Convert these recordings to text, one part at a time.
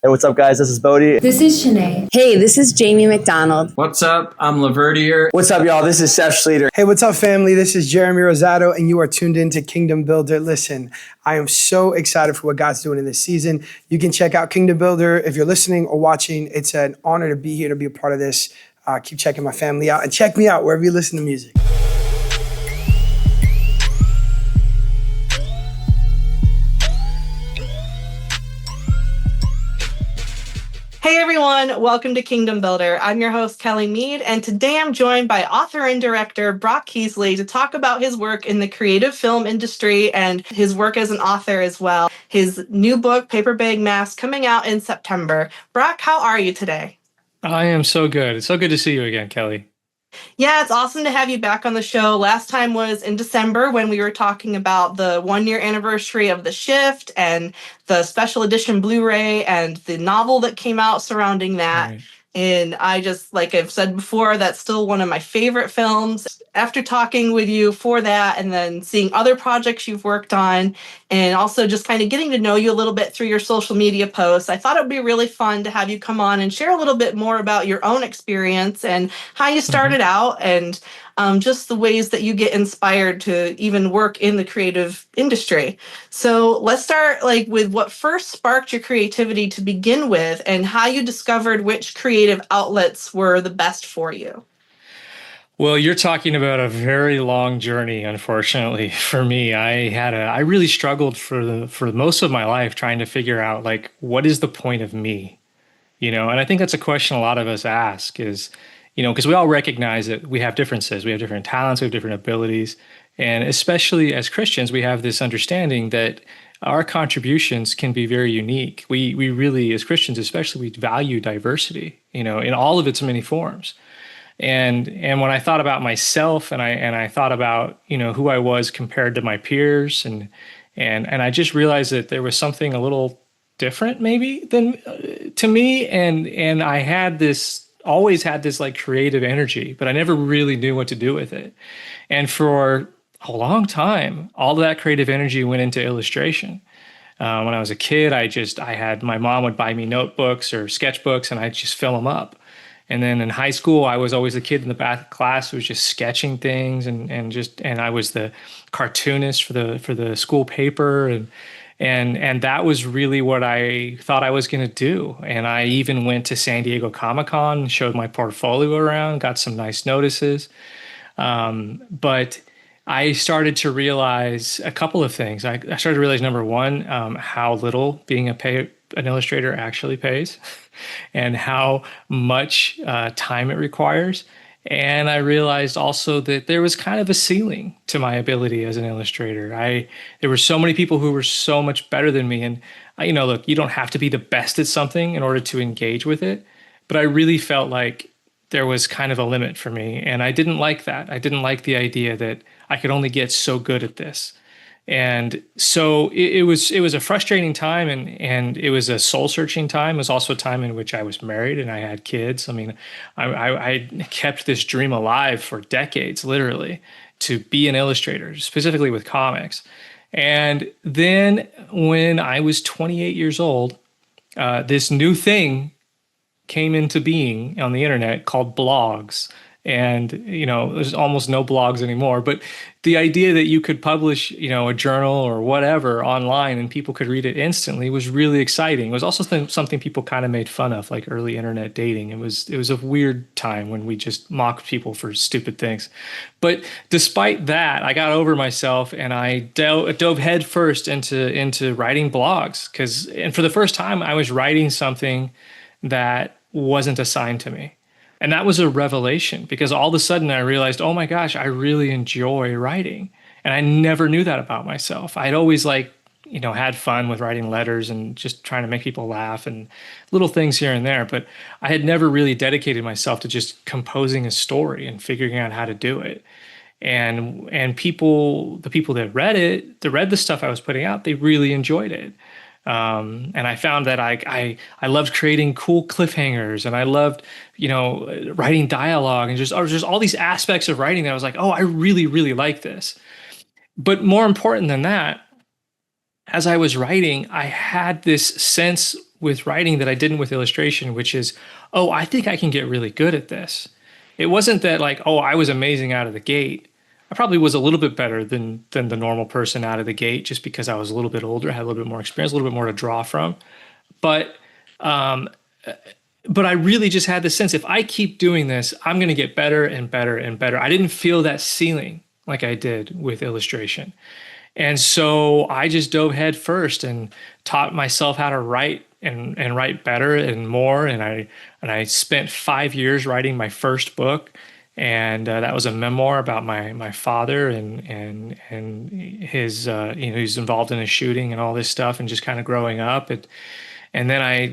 Hey, what's up, guys? This is Bodie. This is Shanae. Hey, this is Jamie McDonald. What's up? I'm Laverdier. What's up, y'all? This is Seth Schleter. Hey, what's up, family? This is Jeremy Rosado, and you are tuned in to Kingdom Builder. Listen, I am so excited for what God's doing in this season. You can check out Kingdom Builder if you're listening or watching. It's an honor to be here, to be a part of this. Keep checking my family out, and check me out wherever you listen to music. Hey everyone, welcome to Kingdom Builder. I'm your host, Kelly Meade, and today I'm joined by author and director Brock Heasley to talk about his work in the creative film industry and his work as an author as well. His new book, Paper Bag Mask, coming out in September. Brock, how are you today? I am so good. It's so good to see you again, Kelly. Yeah, it's awesome to have you back on the show. Last time was in December when we were talking about the 1-year anniversary of The Shift and the special edition Blu-ray and the novel that came out surrounding that. Right. And I just, like I've said before, that's still one of my favorite films. After talking with you for that and then seeing other projects you've worked on and also just kind of getting to know you a little bit through your social media posts, I thought it would be really fun to have you come on and share a little bit more about your own experience and how you started out and just the ways that you get inspired to even work in the creative industry. So let's start with what first sparked your creativity to begin with and how you discovered which creative outlets were the best for you. Well, you're talking about a very long journey, unfortunately, for me. I really struggled for most of my life trying to figure out what is the point of me? And I think that's a question a lot of us ask is, because we all recognize that we have differences, we have different talents, we have different abilities. And especially as Christians, we have this understanding that our contributions can be very unique. We really, as Christians especially, we value diversity, in all of its many forms. And when I thought about myself and I thought about, who I was compared to my peers and I just realized that there was something a little different maybe than to me. And I always had this creative energy, but I never really knew what to do with it. And for a long time, all of that creative energy went into illustration. When I was a kid, my mom would buy me notebooks or sketchbooks and I'd just fill them up. And then in high school, I was always the kid in the back class who was just sketching things and I was the cartoonist for the school paper and that was really what I thought I was going to do. And I even went to San Diego Comic-Con and showed my portfolio around, got some nice notices. But I started to realize a couple of things. I started to realize, number one, how little being an illustrator actually pays and how much time it requires. And I realized also that there was kind of a ceiling to my ability as an illustrator. There were so many people who were so much better than me. And, look, you don't have to be the best at something in order to engage with it. But I really felt like there was kind of a limit for me. And I didn't like that. I didn't like the idea that I could only get so good at this. And so it was a frustrating time and it was a soul-searching time. It was also a time in which I was married and I had kids. I mean, I kept this dream alive for decades, literally, to be an illustrator, specifically with comics. And then when I was 28 years old, this new thing came into being on the internet called blogs. And, there's almost no blogs anymore. But the idea that you could publish, a journal or whatever online and people could read it instantly was really exciting. It was also something people kind of made fun of, like early internet dating. It was a weird time when we just mocked people for stupid things. But despite that, I got over myself and I dove headfirst into writing blogs. And for the first time, I was writing something that wasn't assigned to me. And that was a revelation because all of a sudden I realized, oh my gosh, I really enjoy writing. And I never knew that about myself. I'd always had fun with writing letters and just trying to make people laugh and little things here and there. But I had never really dedicated myself to just composing a story and figuring out how to do it. And the people that read the stuff I was putting out, they really enjoyed it. And I found that I loved creating cool cliffhangers and I loved, writing dialogue and just all these aspects of writing that I was like, oh, I really, really like this. But more important than that, as I was writing, I had this sense with writing that I didn't with illustration, which is, oh, I think I can get really good at this. It wasn't that like, oh, I was amazing out of the gate. I probably was a little bit better than the normal person out of the gate, just because I was a little bit older, had a little bit more experience, a little bit more to draw from. But um, but I really just had the sense, if I keep doing this, I'm going to get better and better and better. I didn't feel that ceiling like I did with illustration. And so I just dove head first and taught myself how to write and write better and more. And I spent 5 years writing my first book, and that was a memoir about my father and his he's involved in a shooting and all this stuff, and just kind of growing up. And then I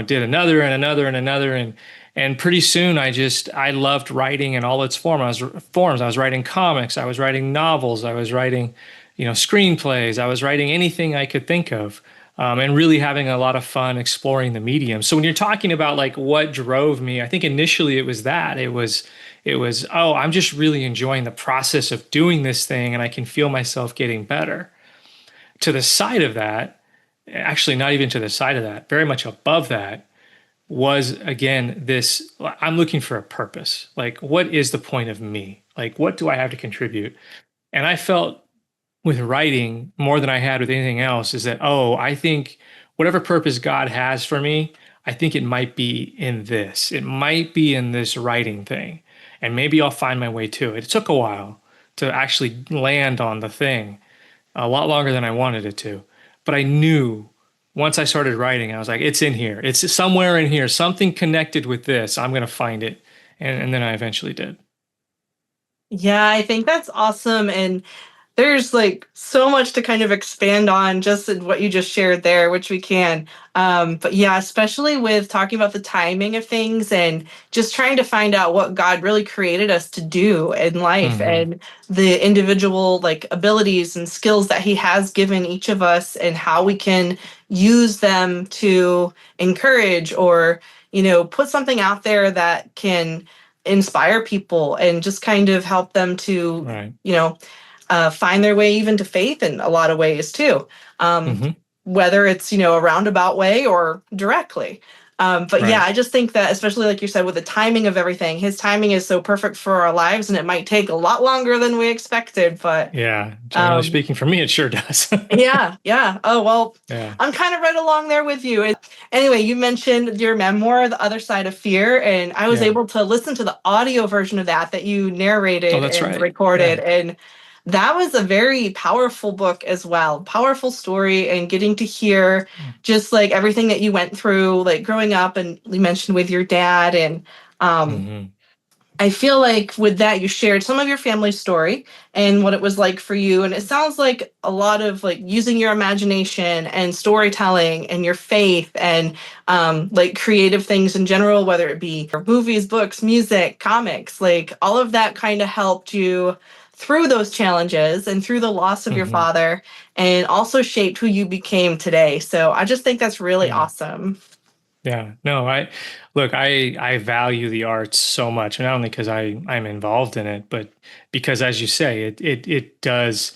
did another and another and another, and pretty soon I loved writing in all its forms. I was writing comics, I was writing novels, I was writing screenplays, I was writing anything I could think of, and really having a lot of fun exploring the medium. So when you're talking about like what drove me, I think initially it was that. It was, oh, I'm just really enjoying the process of doing this thing, and I can feel myself getting better. To the side of that, actually not even to the side of that, very much above that, was again this, I'm looking for a purpose. Like, what is the point of me? Like, what do I have to contribute? And I felt with writing, more than I had with anything else, is that, oh, I think whatever purpose God has for me, I think it might be in this. It might be in this writing thing. And maybe I'll find my way to it. It took a while to actually land on the thing, a lot longer than I wanted it to. But I knew once I started writing, I was like, it's in here. It's somewhere in here, something connected with this. I'm going to find it. And then I eventually did. Yeah, I think that's awesome. And there's like so much to kind of expand on just in what you just shared there, which we can. But yeah, especially with talking about the timing of things and just trying to find out what God really created us to do in life, and the individual like abilities and skills that he has given each of us, and how we can use them to encourage or, put something out there that can inspire people and just kind of help them to, Right. Find their way even to faith in a lot of ways too. Whether it's, a roundabout way or directly. But Right. yeah, I just think that, especially like you said, with the timing of everything, his timing is so perfect for our lives, and it might take a lot longer than we expected, but Yeah, generally speaking, for me, it sure does. yeah. Oh, well, Yeah. I'm kind of right along there with you. Anyway, you mentioned your memoir, The Other Side of Fear, and I was Yeah. able to listen to the audio version of that you narrated Oh, that's and right. recorded. Yeah. And that was a very powerful book as well. Powerful story, and getting to hear just like everything that you went through, like growing up, and you mentioned with your dad. And I feel like with that, you shared some of your family story and what it was like for you. And it sounds like a lot of like using your imagination and storytelling and your faith and like creative things in general, whether it be movies, books, music, comics, like all of that kind of helped you through those challenges and through the loss of your father, and also shaped who you became today. So I just think that's really awesome. Yeah, no, I value the arts so much, not only because I'm involved in it, but because, as you say, it does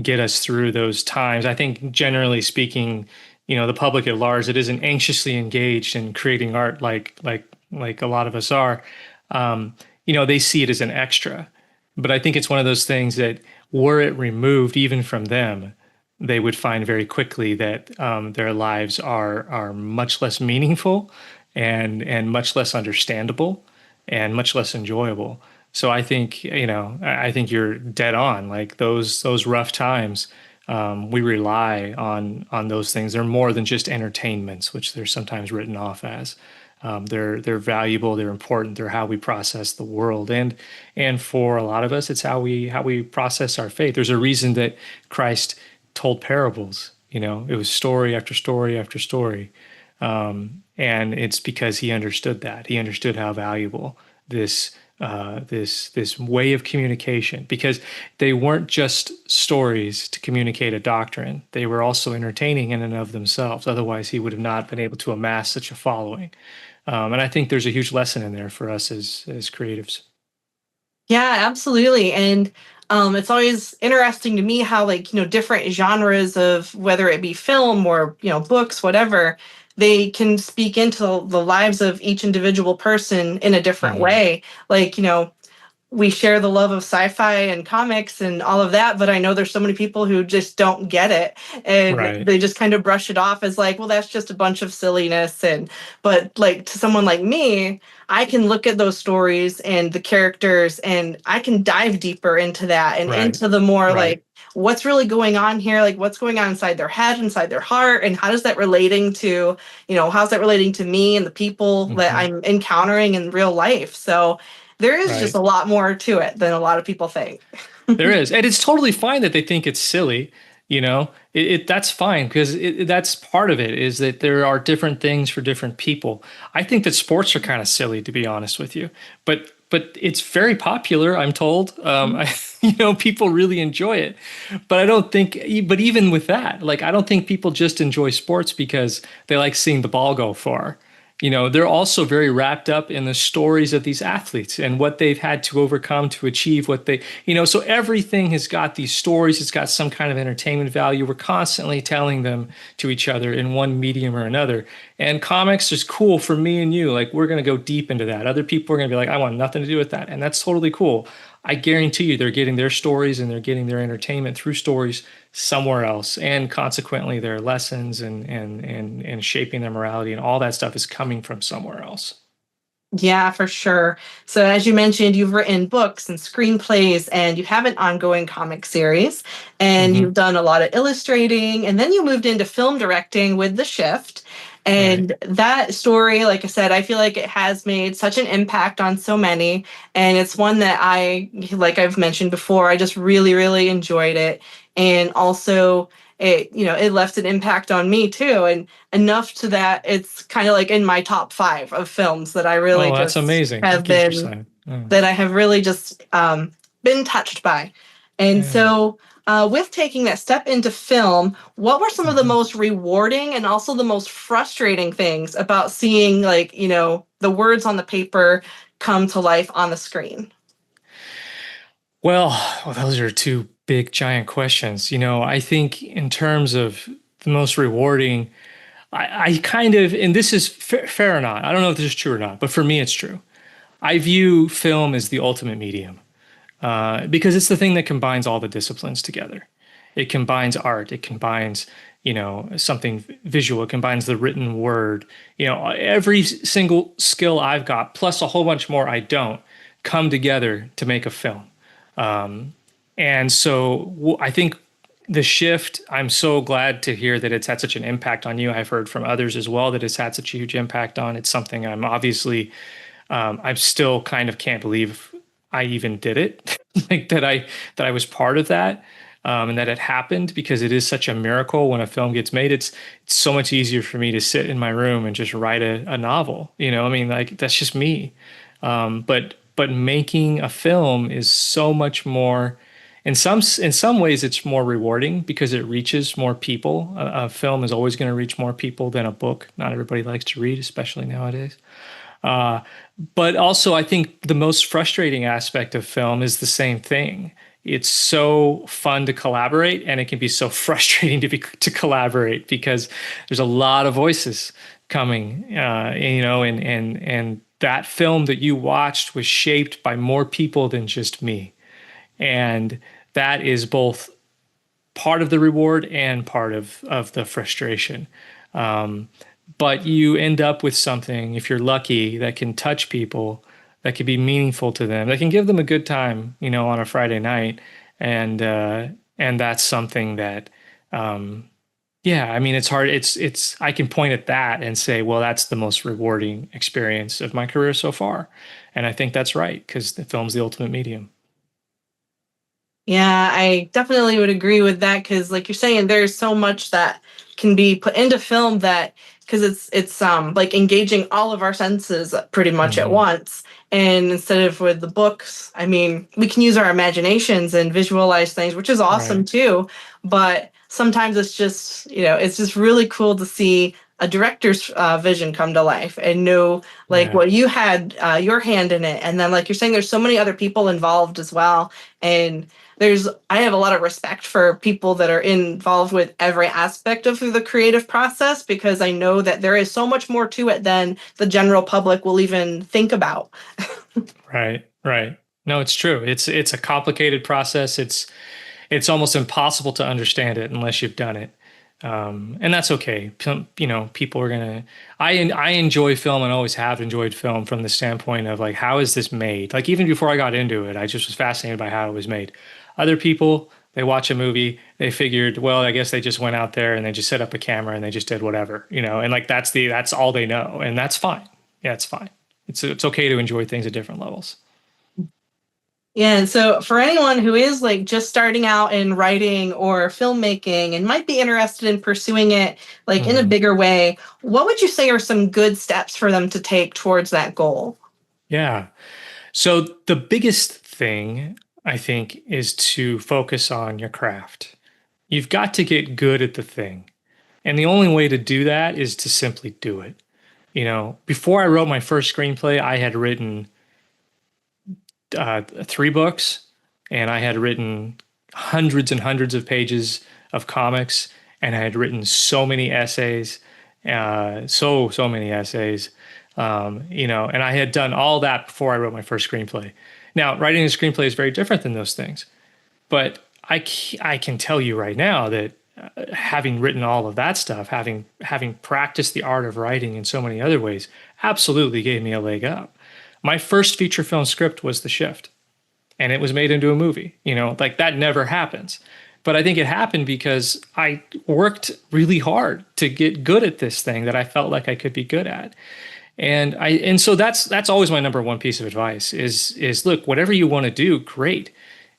get us through those times. I think generally speaking, the public at large that isn't anxiously engaged in creating art like a lot of us are, they see it as an extra. But I think it's one of those things that, were it removed even from them, they would find very quickly that their lives are much less meaningful and much less understandable and much less enjoyable. So I think I think you're dead on. Like those rough times, we rely on those things. They're more than just entertainments, which they're sometimes written off as. They're valuable. They're important. They're how we process the world, and for a lot of us, it's how we process our faith. There's a reason that Christ told parables. It was story after story after story, and it's because he understood that. He understood how valuable this way of communication, because they weren't just stories to communicate a doctrine. They were also entertaining in and of themselves. Otherwise, he would have not been able to amass such a following. And I think there's a huge lesson in there for us as creatives. Yeah, absolutely. And it's always interesting to me how, like, different genres of, whether it be film or, books, whatever, they can speak into the lives of each individual person in a different way. Like, we share the love of sci-fi and comics and all of that, but I know there's so many people who just don't get it, and Right. they just kind of brush it off as like, well, that's just a bunch of silliness. But like, to someone like me, I can look at those stories and the characters, and I can dive deeper into that and Right. into the more Right. like, what's really going on here, like what's going on inside their head, inside their heart, and how does that relating to, how's that relating to me and the people that I'm encountering in real life. So there is just a lot more to it than a lot of people think. There is. And it's totally fine that they think it's silly. That's fine, because that's part of it, is that there are different things for different people. I think that sports are kind of silly, to be honest with you, but it's very popular, I'm told. People really enjoy it, but I don't think, but even with that, like, I don't think people just enjoy sports because they like seeing the ball go far. They're also very wrapped up in the stories of these athletes and what they've had to overcome to achieve what they, so everything has got these stories. It's got some kind of entertainment value. We're constantly telling them to each other in one medium or another. And comics is cool for me and you. Like, we're going to go deep into that. Other people are going to be like, I want nothing to do with that. And that's totally cool. I guarantee you they're getting their stories and they're getting their entertainment through stories somewhere else, and consequently their lessons and shaping their morality and all that stuff is coming from somewhere else. Yeah, for sure. So as you mentioned, you've written books and screenplays, and you have an ongoing comic series, and you've done a lot of illustrating, and then you moved into film directing with The Shift. And that story, like I said, I feel like it has made such an impact on so many. And it's one that like I've mentioned before, I just really, really enjoyed it. And also, it left an impact on me too. And enough to that it's kind of like in my top 5 of films that I really that's amazing. have been, that I have really just been touched by. And so with taking that step into film, what were some of the most rewarding and also the most frustrating things about seeing, like, the words on the paper come to life on the screen? Well, those are two big, giant questions. I think in terms of the most rewarding, I kind of, and this is fair or not, I don't know if this is true or not, but for me, it's true. I view film as the ultimate medium because it's the thing that combines all the disciplines together. It combines art, it combines, something visual, it combines the written word. Every single skill I've got, plus a whole bunch more I don't, come together to make a film. And so I think The Shift, I'm so glad to hear that it's had such an impact on you. I've heard from others as well that it's had such a huge impact on. It's something I'm obviously, I'm still kind of can't believe I even did it, like that I was part of that, and that it happened, because it is such a miracle when a film gets made. It's so much easier for me to sit in my room and just write a novel. Like, that's just me. But making a film is so much more. In some ways, it's more rewarding because it reaches more people. A film is always going to reach more people than a book. Not everybody likes to read, especially nowadays. But also, I think the most frustrating aspect of film is the same thing. It's so fun to collaborate, and it can be so frustrating to collaborate because there's a lot of voices coming, and that film that you watched was shaped by more people than just me. And that is both part of the reward and part of the frustration. But you end up with something, if you're lucky, that can touch people, that can be meaningful to them, that can give them a good time, on a Friday night. And that's something that, it's hard. I can point at that and say, well, that's the most rewarding experience of my career so far. And I think that's right, because the film's the ultimate medium. Yeah, I definitely would agree with that, because like you're saying, there's so much that can be put into film that, because it's like engaging all of our senses pretty much at once. And instead of with the books, we can use our imaginations and visualize things, which is awesome too. But sometimes it's just, it's just really cool to see a director's vision come to life and know like what you had your hand in it. And then like you're saying, there's so many other people involved as well. And I have a lot of respect for people that are involved with every aspect of the creative process, because I know that there is so much more to it than the general public will even think about. Right, right. No, it's true. It's a complicated process. It's almost impossible to understand it unless you've done it. And that's okay. You know, people are gonna. I enjoy film and always have enjoyed film from the standpoint of like, how is this made? Like even before I got into it, I just was fascinated by how it was made. Other people, they watch a movie, they figured, well, I guess they just went out there and they just set up a camera and they just did whatever, you know, and like that's all they know, and that's fine. Yeah, it's fine. It's okay to enjoy things at different levels. Yeah, and so for anyone who is like just starting out in writing or filmmaking and might be interested in pursuing it like in a bigger way, what would you say are some good steps for them to take towards that goal? Yeah. So the biggest thing I think is to focus on your craft. You've got to get good at the thing. And the only way to do that is to simply do it. You know, before I wrote my first screenplay, I had written 3 books, and I had written hundreds and hundreds of pages of comics, and I had written so many essays, so many essays, you know, and I had done all that before I wrote my first screenplay. Now, writing a screenplay is very different than those things, but I can tell you right now that having written all of that stuff, having practiced the art of writing in so many other ways, absolutely gave me a leg up. My first feature film script was The Shift, and it was made into a movie. You know, like that never happens. But I think it happened because I worked really hard to get good at this thing that I felt like I could be good at. And so that's always my number one piece of advice is look, whatever you want to do, great.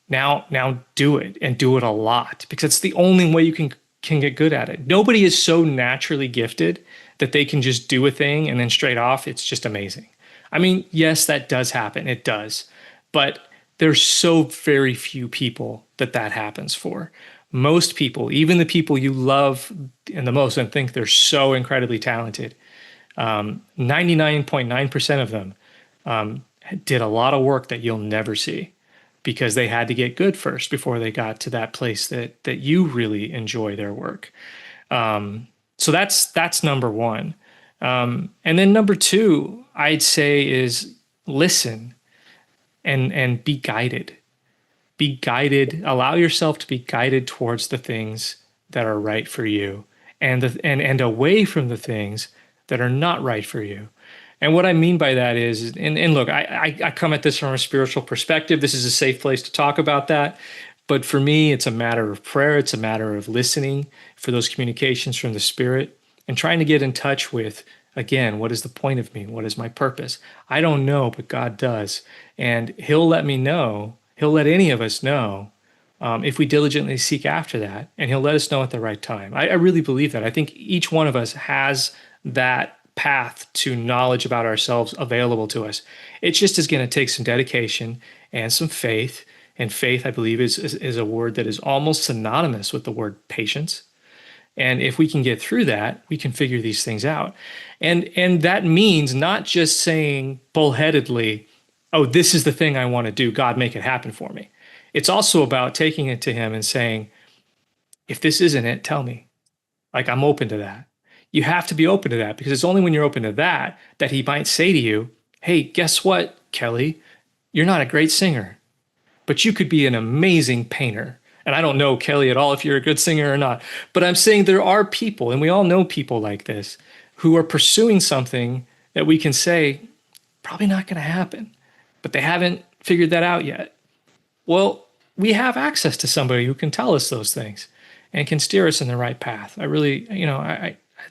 Now do it, and do it a lot, because it's the only way you can get good at it. Nobody is so naturally gifted that they can just do a thing and then straight off it's just amazing. I mean, yes, that does happen. It does. But there's so very few people that happens for. Most people, even the people you love and the most and think they're so incredibly talented, 99.9% of them did a lot of work that you'll never see, because they had to get good first before they got to that place that you really enjoy their work. So that's number one. And then number two, I'd say is listen and be guided. Be guided. Allow yourself to be guided towards the things that are right for you, and away from the things that are not right for you. And what I mean by that is, and look, I come at this from a spiritual perspective. This is a safe place to talk about that. But for me, it's a matter of prayer. It's a matter of listening for those communications from the Spirit and trying to get in touch with, again, what is the point of me? What is my purpose? I don't know, but God does. And He'll let me know. He'll let any of us know if we diligently seek after that. And He'll let us know at the right time. I really believe that. I think each one of us has that path to knowledge about ourselves available to us. It just is going to take some dedication and some faith. And faith, I believe, is a word that is almost synonymous with the word patience. And if we can get through that, we can figure these things out. And that means not just saying bullheadedly, oh, this is the thing I want to do, God, make it happen for me. It's also about taking it to Him and saying, if this isn't it, tell me. Like, I'm open to that. You have to be open to that, because it's only when you're open to that that He might say to you, hey, guess what, Kelly? You're not a great singer, but you could be an amazing painter. And I don't know, Kelly, at all if you're a good singer or not, but I'm saying there are people, and we all know people like this, who are pursuing something that we can say, probably not going to happen, but they haven't figured that out yet. Well, we have access to somebody who can tell us those things and can steer us in the right path. I really,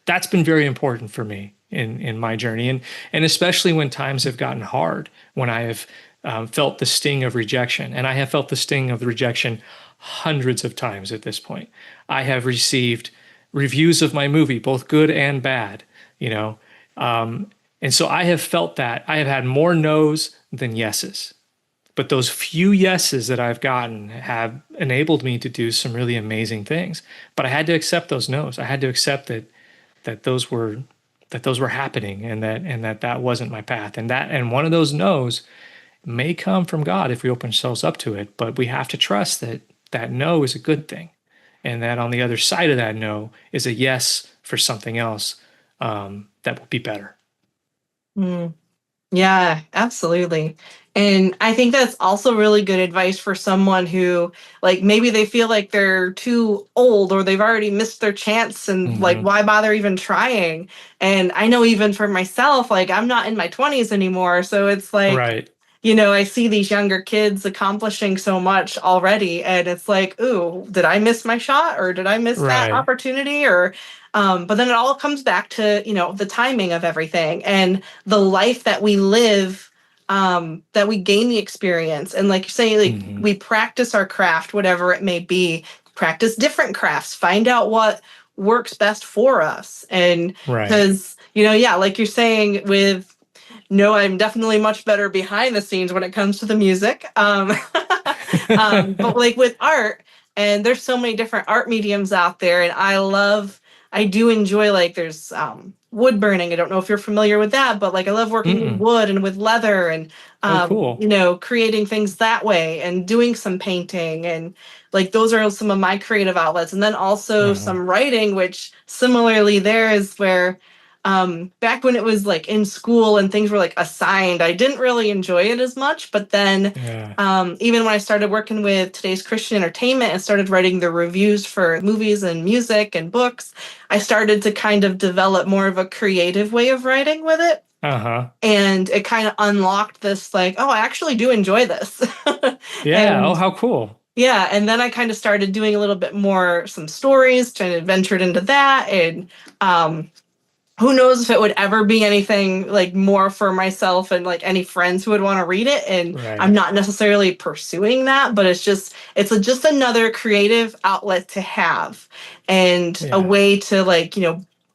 that's been very important for me in my journey. And especially when times have gotten hard, when I have felt the sting of rejection, and I have felt the sting of the rejection hundreds of times at this point. I have received reviews of my movie, both good and bad, and so I have felt that. I have had more no's than yeses. But those few yeses that I've gotten have enabled me to do some really amazing things. But I had to accept those no's. I had to accept that that those were happening, and that wasn't my path. And one of those no's may come from God if we open ourselves up to it, but we have to trust that no is a good thing, and that on the other side of that no is a yes for something else that will be better. Mm. Yeah, absolutely. And I think that's also really good advice for someone who, like, maybe they feel like they're too old or they've already missed their chance and, like, Mm-hmm. why bother even trying? And I know even for myself, like, I'm not in my 20s anymore. So it's like, Right. I see these younger kids accomplishing so much already, and it's like, ooh, did I miss my shot, or did I miss that Right. opportunity? Or, but then it all comes back to, the timing of everything and the life that we live, that we gain the experience. And like you say, like Mm-hmm. we practice our craft, whatever it may be, practice different crafts, find out what works best for us. And Right. because, yeah, like you're saying with, no, I'm definitely much better behind the scenes when it comes to the music. But like with art, and there's so many different art mediums out there, and I do enjoy, like, there's wood burning. I don't know if you're familiar with that, but like I love working with Mm-mm. wood and with leather and Oh, cool. creating things that way and doing some painting, and like those are some of my creative outlets. And then also Uh-huh. some writing, which similarly there is where back when it was like in school and things were like assigned, I didn't really enjoy it as much. But then Yeah. even when I started working with Today's Christian Entertainment and started writing the reviews for movies and music and books, I started to kind of develop more of a creative way of writing with it. Uh-huh. And it kind of unlocked this, like, oh, I actually do enjoy this. Yeah. Oh, And how cool. yeah, and then I kind of started doing a little bit more, some stories, kind of ventured into that. And um, who knows if it would ever be anything like more for myself and like any friends who would want to read it. And I'm Right. not necessarily pursuing that, but just another creative outlet to have, and a Yeah. way to, like,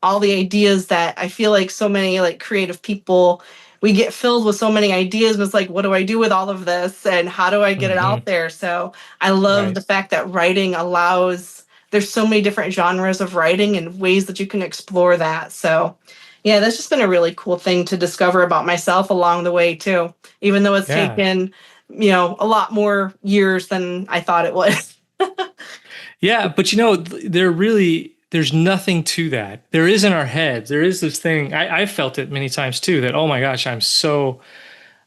all the ideas that I feel like so many like creative people, we get filled with so many ideas, but it's like, what do I do with all of this and how do I get it Mm-hmm. out there? So I love Right. the fact that writing allows, there's so many different genres of writing and ways that you can explore that. So yeah, that's just been a really cool thing to discover about myself along the way too, even though it's Yeah. taken, a lot more years than I thought it would. Yeah, but there's nothing to that. There is in our heads. There is this thing. I've felt it many times too, that, oh my gosh, I'm so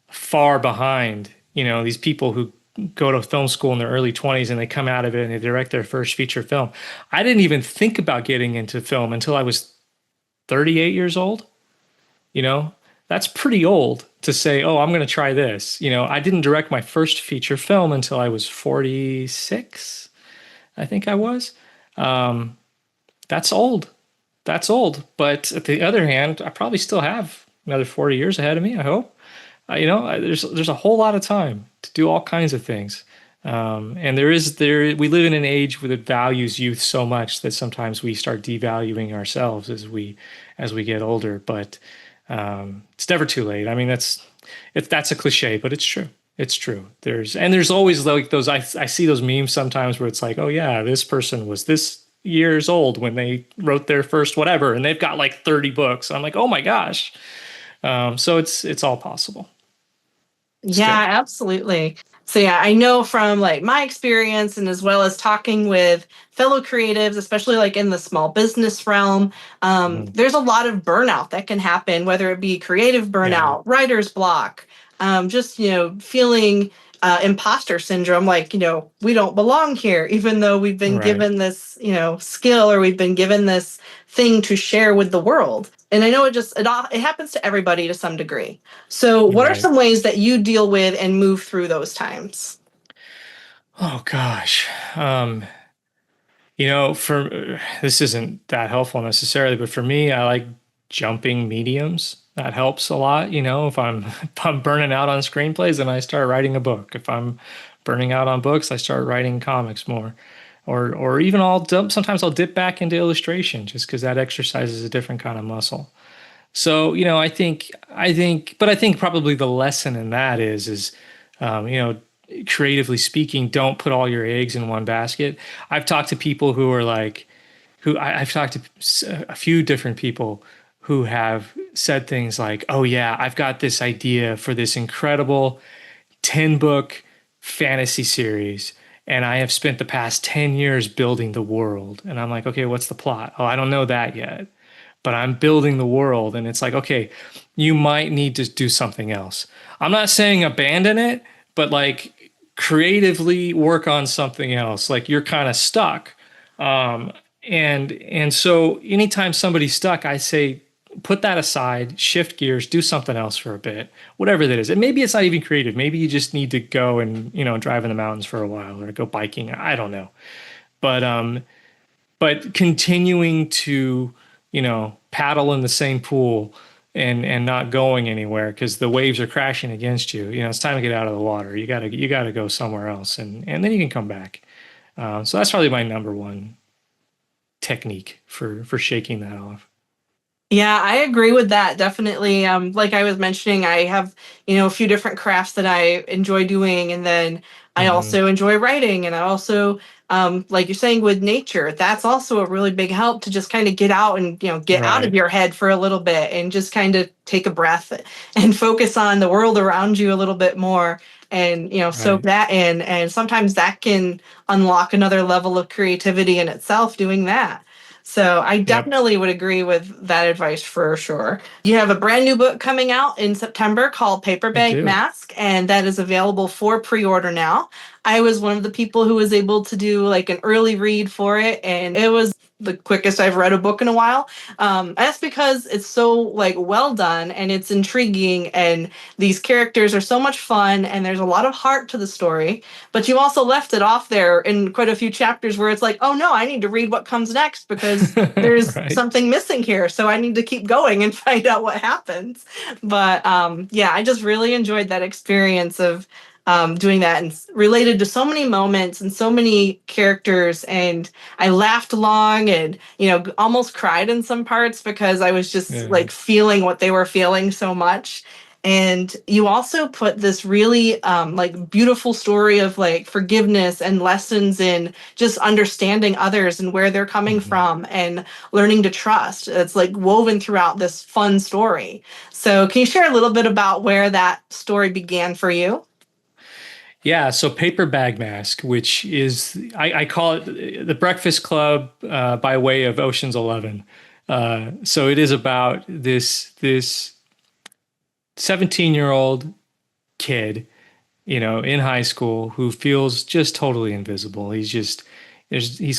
far behind, these people who go to film school in their early 20s and they come out of it and they direct their first feature film. I didn't even think about getting into film until I was 38 years old. That's pretty old to say, oh, I'm going to try this. I didn't direct my first feature film until I was 46, I think I was. That's old. That's old. But at the other hand, I probably still have another 40 years ahead of me, I hope. There's a whole lot of time to do all kinds of things. And we live in an age that values youth so much that sometimes we start devaluing ourselves as we get older. But it's never too late. I mean, that's a cliche, but it's true. It's true. There's always like those. I see those memes sometimes where it's like, oh yeah, this person was this years old when they wrote their first whatever, and they've got like 30 books. I'm like, oh my gosh. So it's all possible. Yeah, Still. absolutely. So yeah, I know from like my experience and as well as talking with fellow creatives, especially like in the small business realm, Mhm. there's a lot of burnout that can happen, whether it be creative Yeah. burnout, writer's block, just, feeling imposter syndrome, like, we don't belong here, even though we've been Right. given this, skill, or we've been given this thing to share with the world. And I know it happens to everybody to some degree. So, what are Right. some ways that you deal with and move through those times? Oh gosh. For this isn't that helpful necessarily, but for me, I like jumping mediums. That helps a lot. If I'm if I'm burning out on screenplays, then I start writing a book. If I'm burning out on books, I start writing comics more. Or even sometimes I'll dip back into illustration just because that exercises a different kind of muscle. So, I think probably the lesson in that is, creatively speaking, don't put all your eggs in one basket. I've talked to people who are like, who I've talked to a few different people who have said things like, oh yeah, I've got this idea for this incredible 10-book fantasy series, and I have spent the past 10 years building the world. And I'm like, okay, what's the plot? Oh, I don't know that yet, but I'm building the world. And it's like, okay, you might need to do something else. I'm not saying abandon it, but like creatively work on something else. Like you're kind of stuck. And so anytime somebody's stuck, I say, put that aside, shift gears, do something else for a bit, whatever that is. And maybe it's not even creative. Maybe you just need to go and, drive in the mountains for a while or go biking. I don't know. But continuing to, paddle in the same pool and not going anywhere because the waves are crashing against you. It's time to get out of the water. You gotta go somewhere else, and then you can come back. So that's probably my number one technique for shaking that off. Yeah, I agree with that. Definitely. Like I was mentioning, I have, a few different crafts that I enjoy doing. And then I also enjoy writing. And I also, like you're saying with nature, that's also a really big help to just kind of get out and, get out of Right. your head for a little bit and just kind of take a breath and focus on the world around you a little bit more and, soak Right. that in. And sometimes that can unlock another level of creativity in itself doing that. So I Yep. definitely would agree with that advice for sure. You have a brand new book coming out in September called Paper I Bag do. Mask, and that is available for pre-order now. I was one of the people who was able to do like an early read for it, and it was the quickest I've read a book in a while. That's because it's so like well done and it's intriguing, and these characters are so much fun, and there's a lot of heart to the story. But you also left it off there in quite a few chapters where it's like, oh no, I need to read what comes next because there's Right. something missing here. So I need to keep going and find out what happens. But yeah, I just really enjoyed that experience of doing that and related to so many moments and so many characters. And I laughed along and, almost cried in some parts because I was just Yeah. like feeling what they were feeling so much. And you also put this really like beautiful story of like forgiveness and lessons in just understanding others and where they're coming from and learning to trust. It's like woven throughout this fun story. So can you share a little bit about where that story began for you? Yeah, so Paper Bag Mask, which is I call it the Breakfast Club by way of Ocean's 11. So it is about this 17-year-old kid, in high school who feels just totally invisible. He's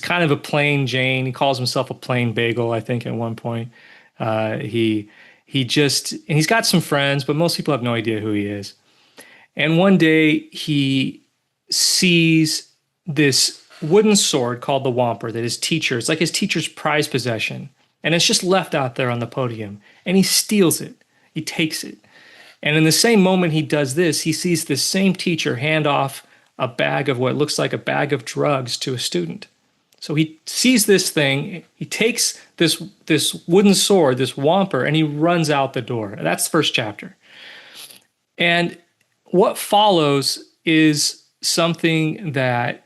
kind of a plain Jane. He calls himself a plain bagel, I think, at one point. And he's got some friends, but most people have no idea who he is. And one day he sees this wooden sword called the Whomper that it's like his teacher's prized possession. And it's just left out there on the podium. And he steals it. He takes it. And in the same moment he does this, he sees this same teacher hand off a bag of what looks like a bag of drugs to a student. So he sees this thing, he takes this wooden sword, this Whomper, and he runs out the door. That's the first chapter. And what follows is something that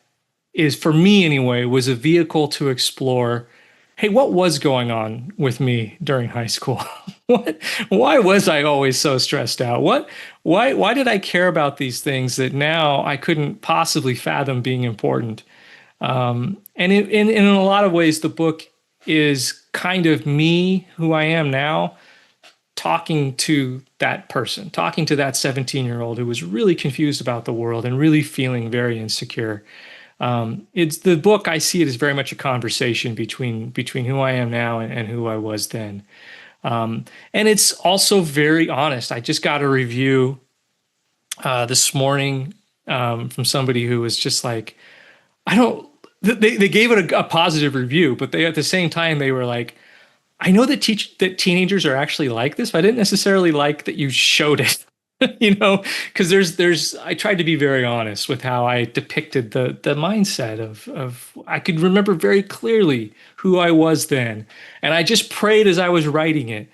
is, for me anyway, was a vehicle to explore, hey, what was going on with me during high school? Why was I always so stressed out? Why did I care about these things that now I couldn't possibly fathom being important? And in a lot of ways, the book is kind of me, who I am now, talking to that person, talking to that 17-year-old who was really confused about the world and really feeling very insecure. It's the book. I see it as very much a conversation between who I am now and who I was then. And it's also very honest. I just got a review this morning from somebody who was just like, they gave it a positive review, but they at the same time they were like, I know that that teenagers are actually like this, but I didn't necessarily like that you showed it. Because I tried to be very honest with how I depicted the mindset of I could remember very clearly who I was then. And I just prayed as I was writing it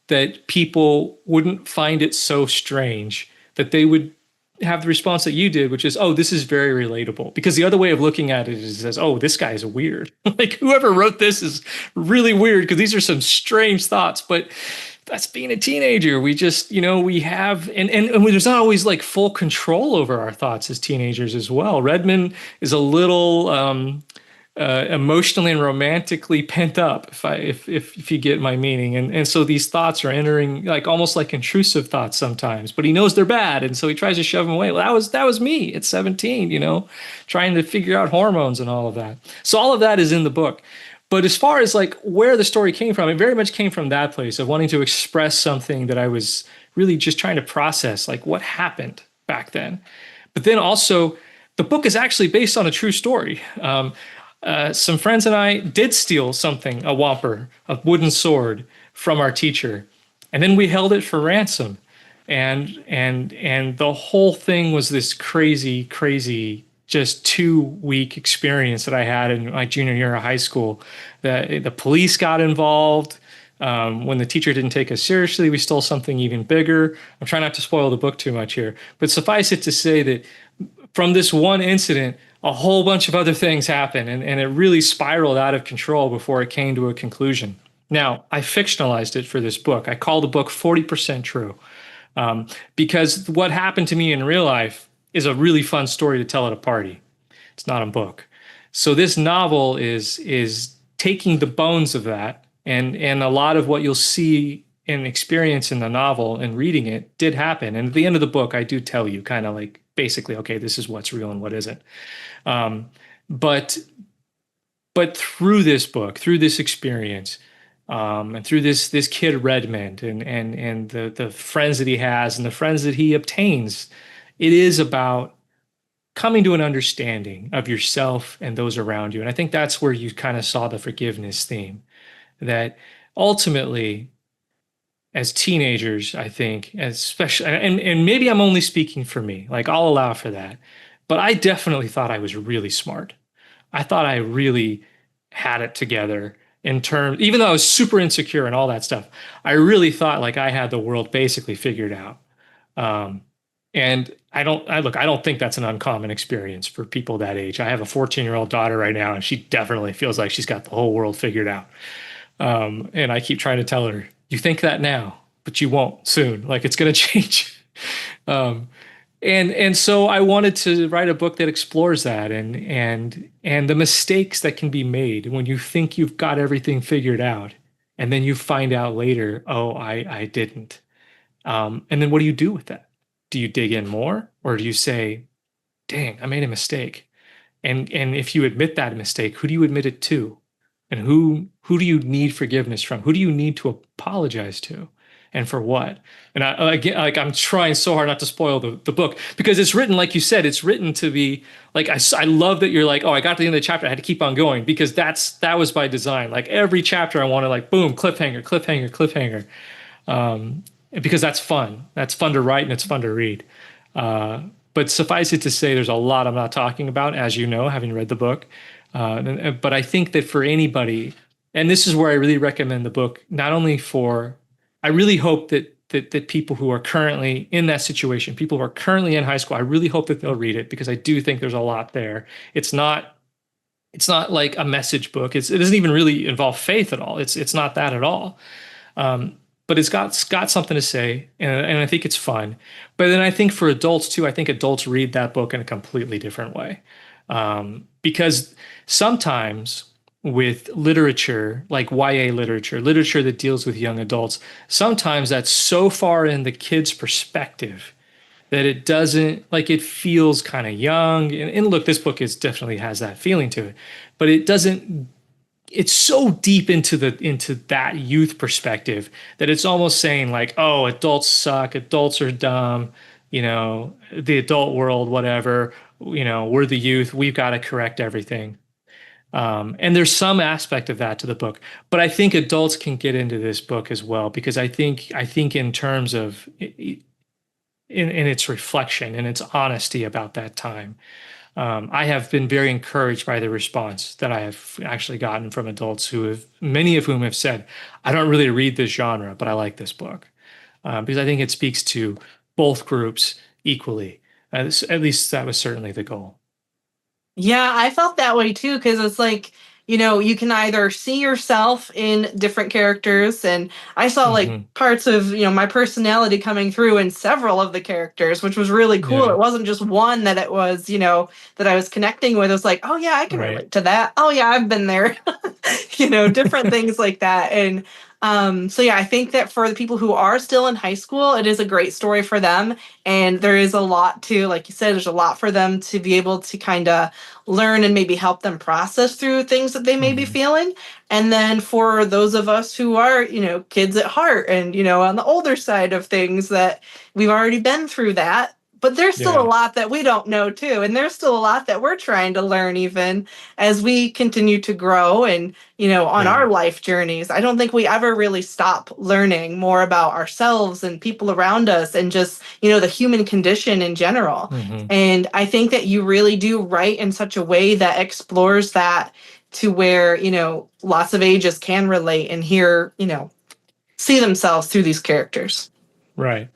that people wouldn't find it so strange, that they would have the response that you did, which is, oh, this is very relatable. Because the other way of looking at it is as, oh, this guy is weird. Like whoever wrote this is really weird because these are some strange thoughts. But that's being a teenager. We just, we have, and there's not always like full control over our thoughts as teenagers as well. Redmond is a little emotionally and romantically pent up, if you get my meaning, and so these thoughts are entering like almost like intrusive thoughts sometimes. But he knows they're bad, and so he tries to shove them away. Well, that was me at 17, trying to figure out hormones and all of that. So all of that is in the book. But as far as like where the story came from, it very much came from that place of wanting to express something that I was really just trying to process, like what happened back then. But then also, the book is actually based on a true story. Some friends and I did steal something, a whopper, a wooden sword, from our teacher, and then we held it for ransom. And the whole thing was this crazy just 2-week experience that I had in my junior year of high school. The police got involved. When the teacher didn't take us seriously, we stole something even bigger. I'm trying not to spoil the book too much here, but suffice it to say that from this one incident, a whole bunch of other things happened, and it really spiraled out of control before it came to a conclusion. Now, I fictionalized it for this book. I call the book 40% True, because what happened to me in real life is a really fun story to tell at a party. It's not a book. So this novel is taking the bones of that, and a lot of what you'll see and experience in the novel and reading it did happen. And at the end of the book, I do tell you kind of like basically, okay, this is what's real and what isn't. But through this book, through this experience, and through this kid Redmond and the friends that he has and the friends that he obtains, it is about coming to an understanding of yourself and those around you. And I think that's where you kind of saw the forgiveness theme, that ultimately, as teenagers, I think, especially, and maybe I'm only speaking for me, like I'll allow for that, but I definitely thought I was really smart. I thought I really had it together in terms, even though I was super insecure and all that stuff, I really thought like I had the world basically figured out. And I don't think that's an uncommon experience for people that age. I have a 14-year-old daughter right now, and she definitely feels like she's got the whole world figured out. And I keep trying to tell her, you think that now, but you won't soon. Like it's going to change. And so I wanted to write a book that explores that and the mistakes that can be made when you think you've got everything figured out, and then you find out later, oh, I didn't. And then what do you do with that? Do you dig in more, or do you say, dang, I made a mistake? And if you admit that mistake, who do you admit it to? And who do you need forgiveness from? Who do you need to apologize to? And for what? And again, like I'm trying so hard not to spoil the book, because it's written, like you said, it's written to be like, I love that you're like, oh, I got to the end of the chapter, I had to keep on going, because that was by design. Like every chapter I wanted like, boom, cliffhanger, cliffhanger, cliffhanger. Because that's fun. That's fun to write and it's fun to read. But suffice it to say, there's a lot I'm not talking about, as you know, having read the book. But I think that for anybody, and this is where I really recommend the book, not only for, I really hope that people who are currently in that situation, people who are currently in high school, I really hope that they'll read it, because I do think there's a lot there. It's not like a message book. It doesn't even really involve faith at all. It's not that at all. But it's got something to say, and I think it's fun. But then I think for adults too, I think adults read that book in a completely different way. Because sometimes with literature, like YA literature that deals with young adults, sometimes that's so far in the kid's perspective that it doesn't, like it feels kind of young. And look, this book definitely has that feeling to it, but it doesn't. It's so deep into that youth perspective that it's almost saying like, oh, adults suck, adults are dumb, the adult world, whatever, we're the youth, we've got to correct everything. And there's some aspect of that to the book, but I think adults can get into this book as well, because I think in terms of in its reflection and its honesty about that time, I have been very encouraged by the response that I have actually gotten from adults many of whom have said, I don't really read this genre, but I like this book, because I think it speaks to both groups equally. At least that was certainly the goal. Yeah, I felt that way too, because it's like, you can either see yourself in different characters, and I saw like parts of, my personality coming through in several of the characters, which was really cool. Yeah. It wasn't just one that it was, that I was connecting with. It was like, oh yeah, I can Right. relate to that. Oh yeah, I've been there. Different things like that. And so yeah, I think that for the people who are still in high school, it is a great story for them. And there is a lot to, like you said, there's a lot for them to be able to kind of learn and maybe help them process through things that they may be feeling. And then for those of us who are, kids at heart and, on the older side of things, that we've already been through that. But there's still a lot that we don't know too. And there's still a lot that we're trying to learn even as we continue to grow and, on our life journeys. I don't think we ever really stop learning more about ourselves and people around us and just, the human condition in general. And I think that you really do write in such a way that explores that to where, lots of ages can relate and hear, see themselves through these characters. Right.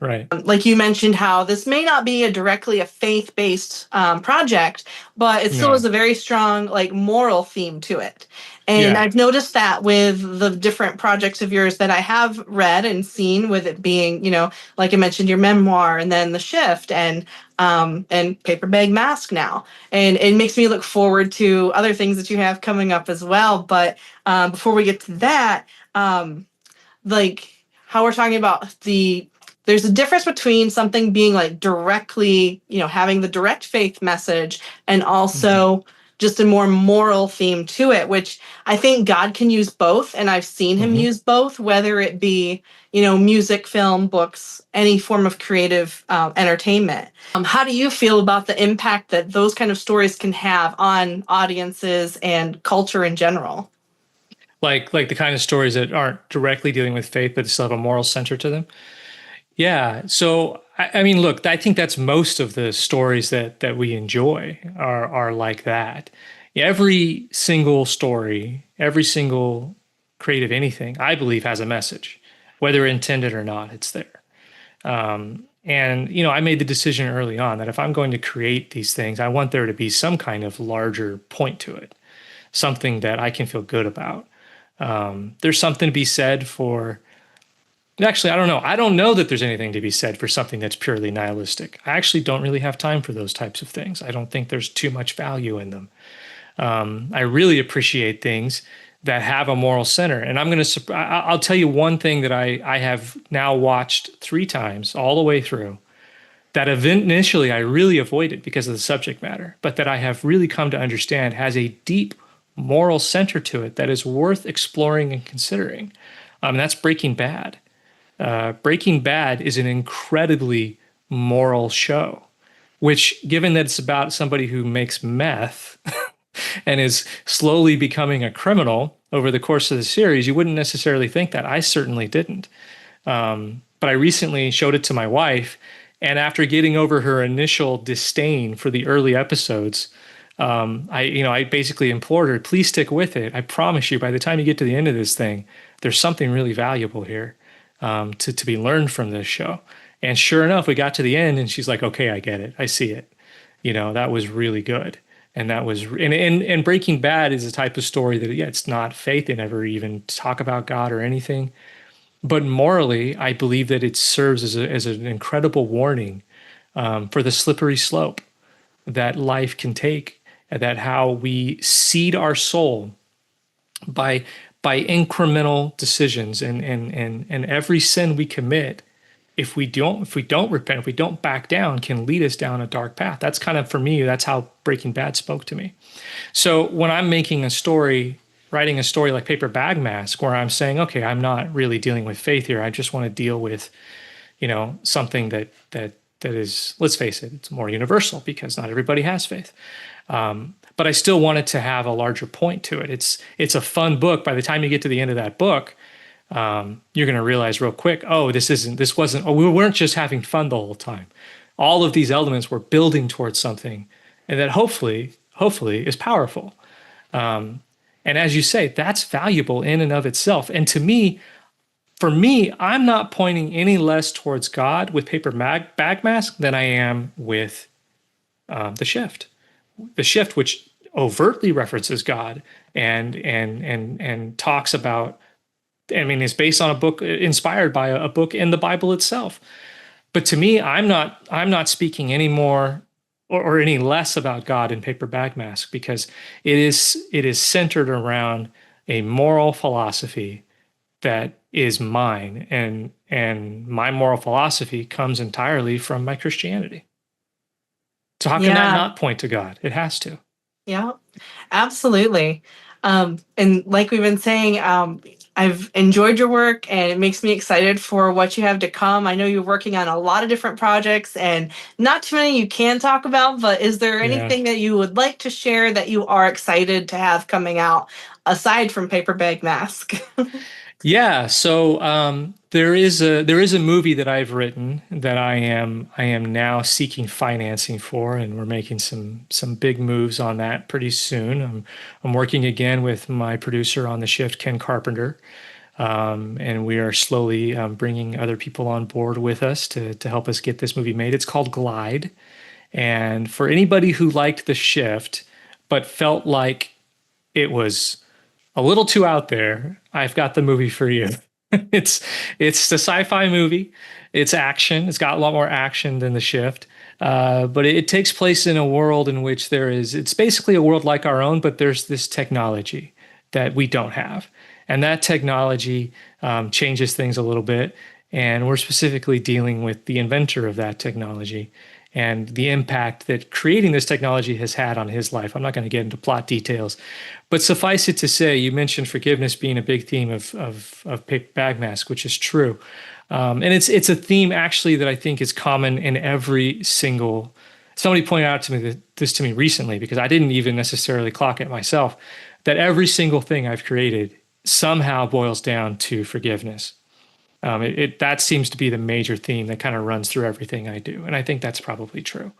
Like you mentioned, how this may not be directly a faith-based project, but it still has a very strong, like, moral theme to it. And I've noticed that with the different projects of yours that I have read and seen, with it being, like I mentioned, your memoir, and then The Shift, and Paper Bag Mask now. And it makes me look forward to other things that you have coming up as well. But before we get to that, like how we're talking about there's a difference between something being like directly, having the direct faith message, and also just a more moral theme to it, which I think God can use both. And I've seen him use both, whether it be, music, film, books, any form of creative entertainment. How do you feel about the impact that those kind of stories can have on audiences and culture in general? Like the kind of stories that aren't directly dealing with faith, but still have a moral center to them. Yeah. So, I mean, look, I think that's most of the stories that we enjoy are like that. Every single story, every single creative anything, I believe, has a message, whether intended or not, it's there. And, I made the decision early on that if I'm going to create these things, I want there to be some kind of larger point to it, something that I can feel good about. There's something to be said for... Actually, I don't know. I don't know that there's anything to be said for something that's purely nihilistic. I actually don't really have time for those types of things. I don't think there's too much value in them. I really appreciate things that have a moral center. And I'll tell you one thing that I have now watched 3 times all the way through, that initially I really avoided because of the subject matter, but that I have really come to understand has a deep moral center to it that is worth exploring and considering. That's Breaking Bad. Breaking Bad is an incredibly moral show, which, given that it's about somebody who makes meth and is slowly becoming a criminal over the course of the series, you wouldn't necessarily think that. I certainly didn't. But I recently showed it to my wife, and after getting over her initial disdain for the early episodes, I basically implored her, please stick with it. I promise you, by the time you get to the end of this thing, there's something really valuable here. To be learned from this show. And sure enough, we got to the end and she's like, okay, I get it. I see it. That was really good. And that was, and Breaking Bad is a type of story that, it's not faith. They never even talk about God or anything. But morally, I believe that it serves as an incredible warning for the slippery slope that life can take, that how we seed our soul by incremental decisions, and every sin we commit, if we don't repent, if we don't back down, can lead us down a dark path. That's kind of, for me, that's how Breaking Bad spoke to me. So when I'm writing a story like Paper Bag Mask, where I'm saying, okay, I'm not really dealing with faith here. I just want to deal with, something that is, let's face it, it's more universal because not everybody has faith. But I still want it to have a larger point to it. It's a fun book. By the time you get to the end of that book, you're going to realize real quick, we weren't just having fun the whole time. All of these elements were building towards something, and that hopefully is powerful. And as you say, that's valuable in and of itself. And for me, I'm not pointing any less towards God with Paper Bag Mask than I am with the shift. The shift, which overtly references God and talks about, I mean, is based on a book inspired by a book in the Bible itself. But to me, I'm not speaking any more or any less about God in Paper Bag Mask, because it is centered around a moral philosophy that is mine, and my moral philosophy comes entirely from my Christianity. So how can that Yeah. not point to God? It has to. Yeah, absolutely. And like we've been saying, I've enjoyed your work and it makes me excited for what you have to come. I know you're working on a lot of different projects and not too many you can talk about, but is there anything that you would like to share that you are excited to have coming out aside from Paper Bag Mask? Yeah, so there is a movie that I've written that I am now seeking financing for, and we're making some big moves on that pretty soon. I'm working again with my producer on the shift, Ken Carpenter, and we are slowly bringing other people on board with us to help us get this movie made. It's called Glide, and for anybody who liked the shift but felt like it was a little too out there, I've got the movie for you. it's it's a sci-fi movie. It's action. It's got a lot more action than The Shift. But it takes place in a world in which it's basically a world like our own, but there's this technology that we don't have. And that technology changes things a little bit. And we're specifically dealing with the inventor of that technology and the impact that creating this technology has had on his life. I'm not going to get into plot details, but suffice it to say, you mentioned forgiveness being a big theme of Paper Bag Mask, which is true. And it's a theme actually that I think is common in every single. Somebody pointed out to me this to me recently, because I didn't even necessarily clock it myself, that every single thing I've created somehow boils down to forgiveness. That seems to be the major theme that kind of runs through everything I do, and I think that's probably true.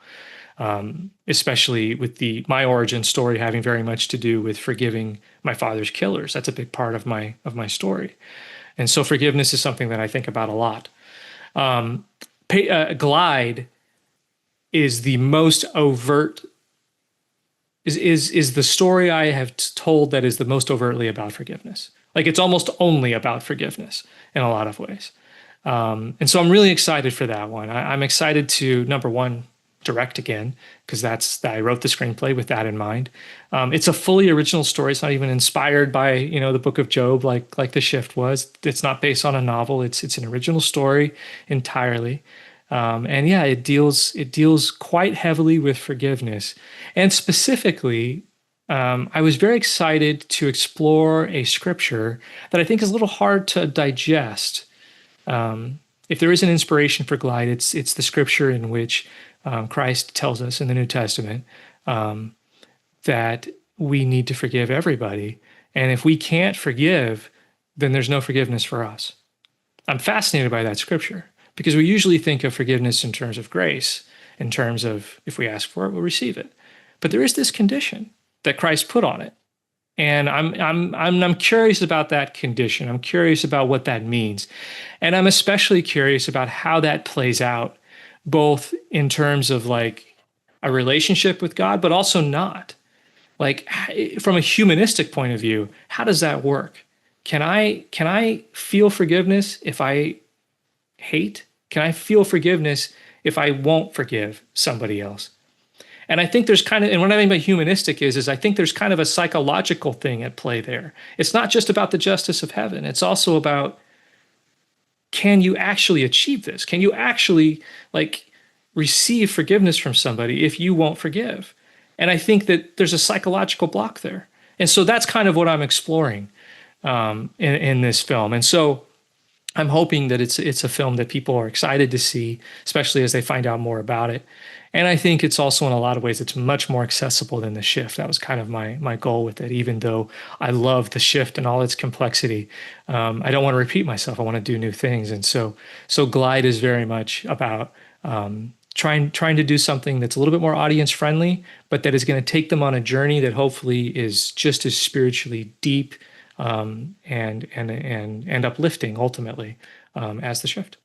Especially with my origin story having very much to do with forgiving my father's killers. That's a big part of my story, and so forgiveness is something that I think about a lot. Glide is the most overt. Is the story I have told that is the most overtly about forgiveness. Like, it's almost only about forgiveness in a lot of ways. And so I'm really excited for that one. I'm excited to, number one, direct again, because I wrote the screenplay with that in mind. It's a fully original story. It's not even inspired by the Book of Job like The Shift was. It's not based on a novel. It's an original story entirely. And yeah, it deals quite heavily with forgiveness, and specifically, I was very excited to explore a scripture that I think is a little hard to digest. If there is an inspiration for Glide, it's the scripture in which Christ tells us in the New Testament that we need to forgive everybody. And if we can't forgive, then there's no forgiveness for us. I'm fascinated by that scripture, because we usually think of forgiveness in terms of grace, in terms of if we ask for it, we'll receive it. But there is this condition that Christ put on it. And I'm curious about that condition. I'm curious about what that means. And I'm especially curious about how that plays out, both in terms of like a relationship with God, but also not. Like, from a humanistic point of view, how does that work? Can I feel forgiveness if I hate? Can I feel forgiveness if I won't forgive somebody else? And I think there's and what I mean by humanistic is I think there's kind of a psychological thing at play there. It's not just about the justice of heaven. It's also about, can you actually achieve this? Can you actually receive forgiveness from somebody if you won't forgive? And I think that there's a psychological block there. And so that's kind of what I'm exploring in this film. And so I'm hoping that it's a film that people are excited to see, especially as they find out more about it. And I think it's also, in a lot of ways, it's much more accessible than The Shift. That was kind of my goal with it. Even though I love The Shift and all its complexity, I don't want to repeat myself. I want to do new things. And so Glide is very much about trying to do something that's a little bit more audience friendly, but that is going to take them on a journey that hopefully is just as spiritually deep and uplifting ultimately as The Shift.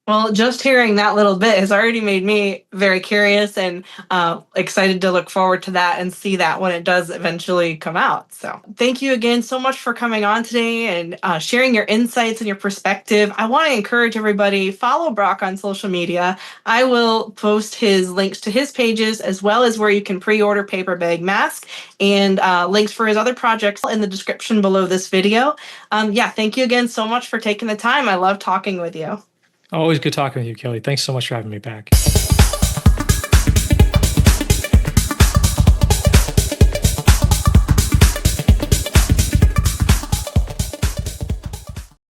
Well, just hearing that little bit has already made me very curious and excited to look forward to that and see that when it does eventually come out. So thank you again so much for coming on today and sharing your insights and your perspective. I want to encourage everybody, follow Brock on social media. I will post his links to his pages as well as where you can pre-order Paper Bag Mask and links for his other projects in the description below this video. Thank you again so much for taking the time. I love talking with you. Always good talking with you, Kelly. Thanks so much for having me back.